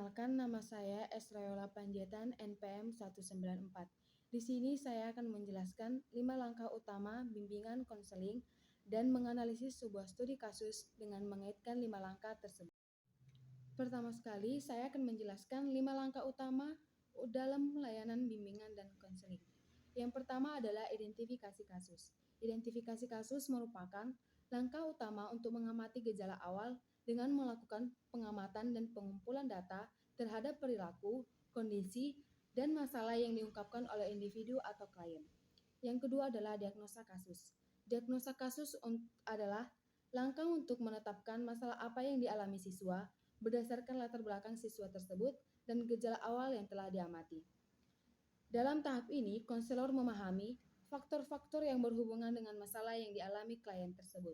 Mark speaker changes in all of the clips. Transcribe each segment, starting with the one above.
Speaker 1: Perkenalkan, nama saya Esrayola Panjaitan, NPM 194. Di sini saya akan menjelaskan 5 langkah utama bimbingan konseling dan menganalisis sebuah studi kasus dengan mengaitkan 5 langkah tersebut. Pertama sekali, saya akan menjelaskan 5 langkah utama dalam layanan bimbingan dan konseling. Yang pertama adalah identifikasi kasus. Identifikasi kasus merupakan langkah utama untuk mengamati gejala awal dengan melakukan pengamatan dan pengumpulan data terhadap perilaku, kondisi, dan masalah yang diungkapkan oleh individu atau klien. Yang kedua adalah diagnosa kasus. Diagnosa kasus adalah langkah untuk menetapkan masalah apa yang dialami siswa berdasarkan latar belakang siswa tersebut dan gejala awal yang telah diamati. Dalam tahap ini, konselor memahami faktor-faktor yang berhubungan dengan masalah yang dialami klien tersebut.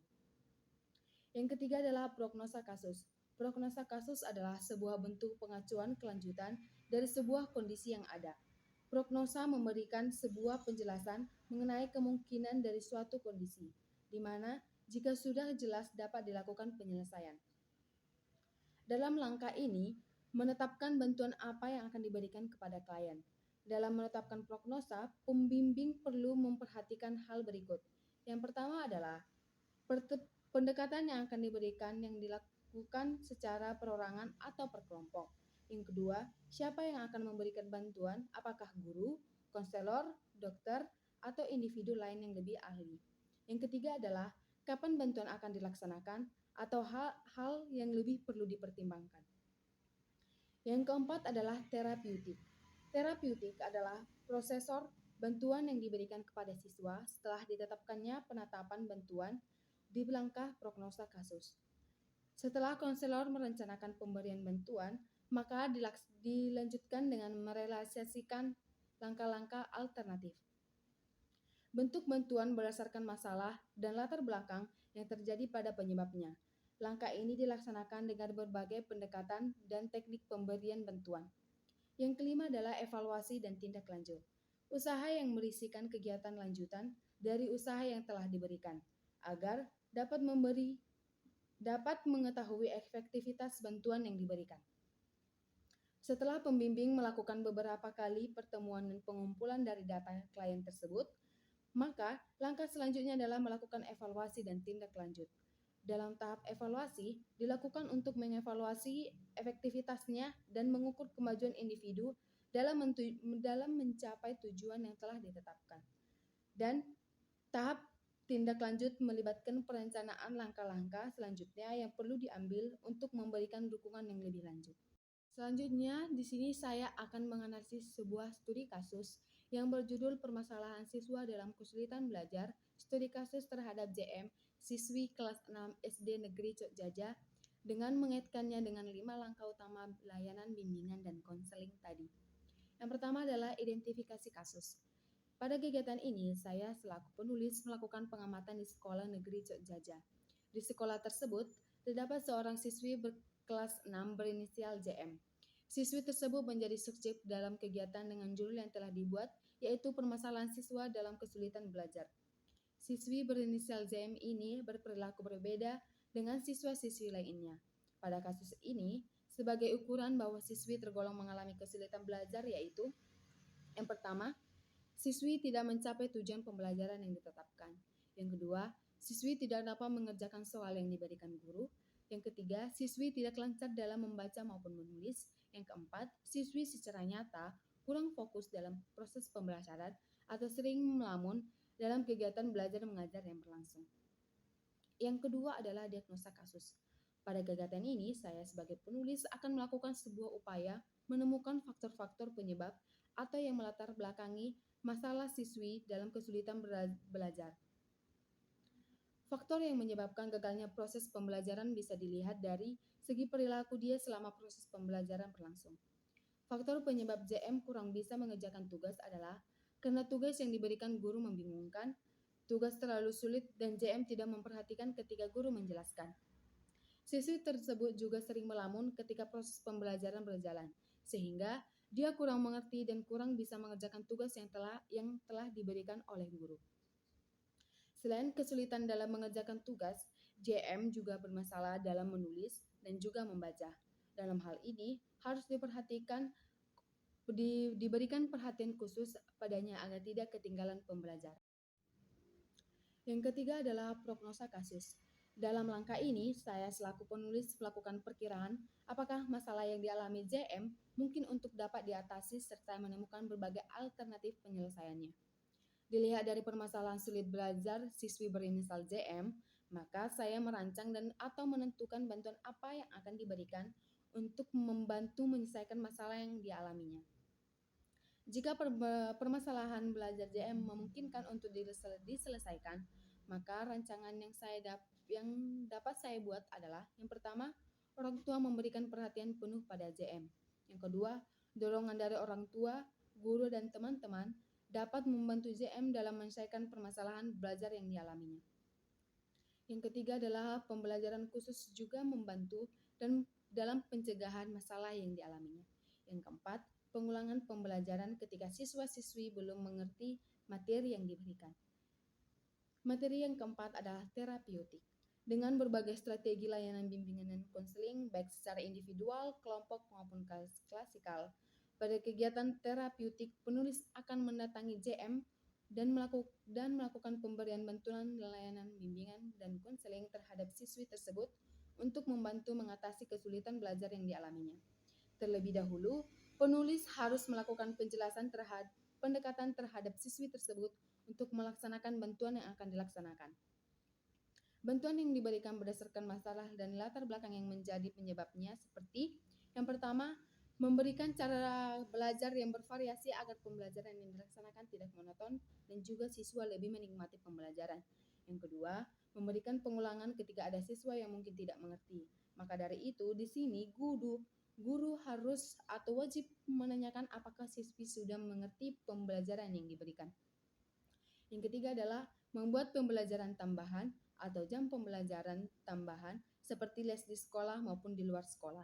Speaker 1: Yang ketiga adalah prognosa kasus. Prognosa kasus adalah sebuah bentuk pengacuan kelanjutan dari sebuah kondisi yang ada. Prognosa memberikan sebuah penjelasan mengenai kemungkinan dari suatu kondisi, di mana jika sudah jelas dapat dilakukan penyelesaian. Dalam langkah ini, menetapkan bantuan apa yang akan diberikan kepada klien. Dalam menetapkan prognosa, pembimbing perlu memperhatikan hal berikut. Yang pertama adalah pendekatan yang akan diberikan yang dilakukan secara perorangan atau per kelompok. Yang kedua, siapa yang akan memberikan bantuan, apakah guru, konselor, dokter, atau individu lain yang lebih ahli. Yang ketiga adalah kapan bantuan akan dilaksanakan atau hal-hal yang lebih perlu dipertimbangkan. Yang keempat adalah terapeutik. Terapeutik adalah prosesor bantuan yang diberikan kepada siswa setelah ditetapkannya penetapan bantuan di langkah prognosa kasus. Setelah konselor merencanakan pemberian bantuan, maka dilanjutkan dengan merealisasikan langkah-langkah alternatif. Bentuk bantuan berdasarkan masalah dan latar belakang yang terjadi pada penyebabnya. Langkah ini dilaksanakan dengan berbagai pendekatan dan teknik pemberian bantuan. Yang kelima adalah evaluasi dan tindak lanjut. Usaha yang berisikan kegiatan lanjutan dari usaha yang telah diberikan, agar dapat mengetahui efektivitas bantuan yang diberikan. Setelah pembimbing melakukan beberapa kali pertemuan dan pengumpulan dari data klien tersebut, maka langkah selanjutnya adalah melakukan evaluasi dan tindak lanjut. Dalam tahap evaluasi, dilakukan untuk mengevaluasi efektivitasnya dan mengukur kemajuan individu dalam mencapai tujuan yang telah ditetapkan. Dan tahap tindak lanjut melibatkan perencanaan langkah-langkah selanjutnya yang perlu diambil untuk memberikan dukungan yang lebih lanjut. Selanjutnya, di sini saya akan menganalisis sebuah studi kasus yang berjudul Permasalahan Siswa dalam Kesulitan Belajar, studi kasus terhadap JM, siswi kelas 6 SD Negeri Cokjaja, dengan mengaitkannya dengan 5 langkah utama layanan bimbingan dan konseling tadi. Yang pertama adalah identifikasi kasus. Pada kegiatan ini, saya selaku penulis melakukan pengamatan di sekolah negeri Cokjaja. Di sekolah tersebut, terdapat seorang siswi berkelas 6 berinisial JM. Siswi tersebut menjadi subjek dalam kegiatan dengan judul yang telah dibuat, yaitu permasalahan siswa dalam kesulitan belajar. Siswi berinisial JM ini berperilaku berbeda dengan siswa-siswi lainnya. Pada kasus ini, sebagai ukuran bahwa siswi tergolong mengalami kesulitan belajar yaitu yang pertama, siswi tidak mencapai tujuan pembelajaran yang ditetapkan. Yang kedua, siswi tidak dapat mengerjakan soal yang diberikan guru. Yang ketiga, siswi tidak lancar dalam membaca maupun menulis. Yang keempat, siswi secara nyata kurang fokus dalam proses pembelajaran atau sering melamun dalam kegiatan belajar mengajar yang berlangsung. Yang kedua adalah diagnosa kasus. Pada kegiatan ini, saya sebagai penulis akan melakukan sebuah upaya menemukan faktor-faktor penyebab atau yang melatar belakangi masalah siswi dalam kesulitan belajar. Faktor yang menyebabkan gagalnya proses pembelajaran bisa dilihat dari segi perilaku dia selama proses pembelajaran berlangsung. Faktor penyebab JM kurang bisa mengerjakan tugas adalah karena tugas yang diberikan guru membingungkan, tugas terlalu sulit, dan JM tidak memperhatikan ketika guru menjelaskan. Siswi tersebut juga sering melamun ketika proses pembelajaran berjalan, sehingga dia kurang mengerti dan kurang bisa mengerjakan tugas yang telah diberikan oleh guru. Selain kesulitan dalam mengerjakan tugas, JM juga bermasalah dalam menulis dan juga membaca. Dalam hal ini, harus diberikan perhatian khusus padanya agar tidak ketinggalan pembelajaran. Yang ketiga adalah prognosa kasus. Dalam langkah ini, saya selaku penulis melakukan perkiraan apakah masalah yang dialami JM mungkin untuk dapat diatasi serta menemukan berbagai alternatif penyelesaiannya. Dilihat dari permasalahan sulit belajar siswi berinisial JM, maka saya merancang dan atau menentukan bantuan apa yang akan diberikan untuk membantu menyelesaikan masalah yang dialaminya. Jika permasalahan belajar JM memungkinkan untuk diselesaikan, maka rancangan yang dapat saya buat adalah yang pertama, orang tua memberikan perhatian penuh pada JM. Yang kedua, dorongan dari orang tua, guru dan teman-teman dapat membantu JM dalam menyelesaikan permasalahan belajar yang dialaminya. Yang ketiga adalah pembelajaran khusus juga membantu dan dalam pencegahan masalah yang dialaminya. Yang keempat, pengulangan pembelajaran ketika siswa-siswi belum mengerti materi yang diberikan. Materi yang keempat adalah terapeutik. Dengan berbagai strategi layanan bimbingan dan konseling, baik secara individual, kelompok, maupun klasikal. Pada kegiatan terapeutik, penulis akan mendatangi JM dan melakukan pemberian bantuan layanan bimbingan dan konseling terhadap siswi tersebut untuk membantu mengatasi kesulitan belajar yang dialaminya. Terlebih dahulu, penulis harus melakukan pendekatan terhadap siswi tersebut untuk melaksanakan bantuan yang akan dilaksanakan. Bantuan yang diberikan berdasarkan masalah dan latar belakang yang menjadi penyebabnya seperti yang pertama, memberikan cara belajar yang bervariasi agar pembelajaran yang dilaksanakan tidak monoton dan juga siswa lebih menikmati pembelajaran. Yang kedua, memberikan pengulangan ketika ada siswa yang mungkin tidak mengerti. Maka dari itu, di sini guru harus atau wajib menanyakan apakah siswi sudah mengerti pembelajaran yang diberikan. Yang ketiga adalah membuat pembelajaran tambahan atau jam pembelajaran tambahan seperti les di sekolah maupun di luar sekolah.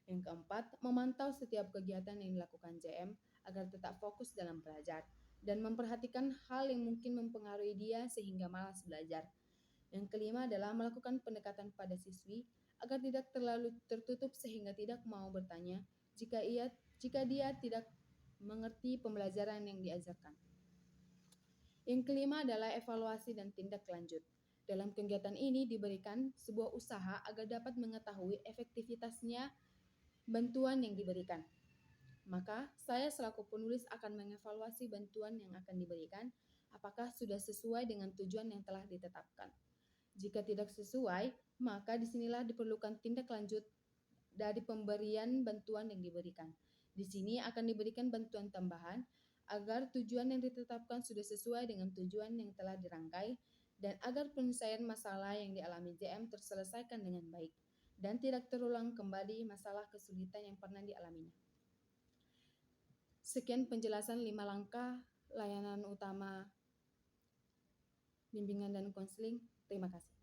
Speaker 1: Yang keempat, memantau setiap kegiatan yang dilakukan JM agar tetap fokus dalam belajar dan memperhatikan hal yang mungkin mempengaruhi dia sehingga malas belajar. Yang kelima adalah melakukan pendekatan pada siswi agar tidak terlalu tertutup sehingga tidak mau bertanya jika dia tidak mengerti pembelajaran yang diajarkan. Yang kelima adalah evaluasi dan tindak lanjut. Dalam kegiatan ini diberikan sebuah usaha agar dapat mengetahui efektivitasnya bantuan yang diberikan. Maka, saya selaku penulis akan mengevaluasi bantuan yang akan diberikan, apakah sudah sesuai dengan tujuan yang telah ditetapkan. Jika tidak sesuai, maka disinilah diperlukan tindak lanjut dari pemberian bantuan yang diberikan. Di sini akan diberikan bantuan tambahan agar tujuan yang ditetapkan sudah sesuai dengan tujuan yang telah dirangkai dan agar penyelesaian masalah yang dialami JM terselesaikan dengan baik dan tidak terulang kembali masalah kesulitan yang pernah dialaminya. Sekian penjelasan 5 langkah layanan utama bimbingan dan konseling. Terima kasih.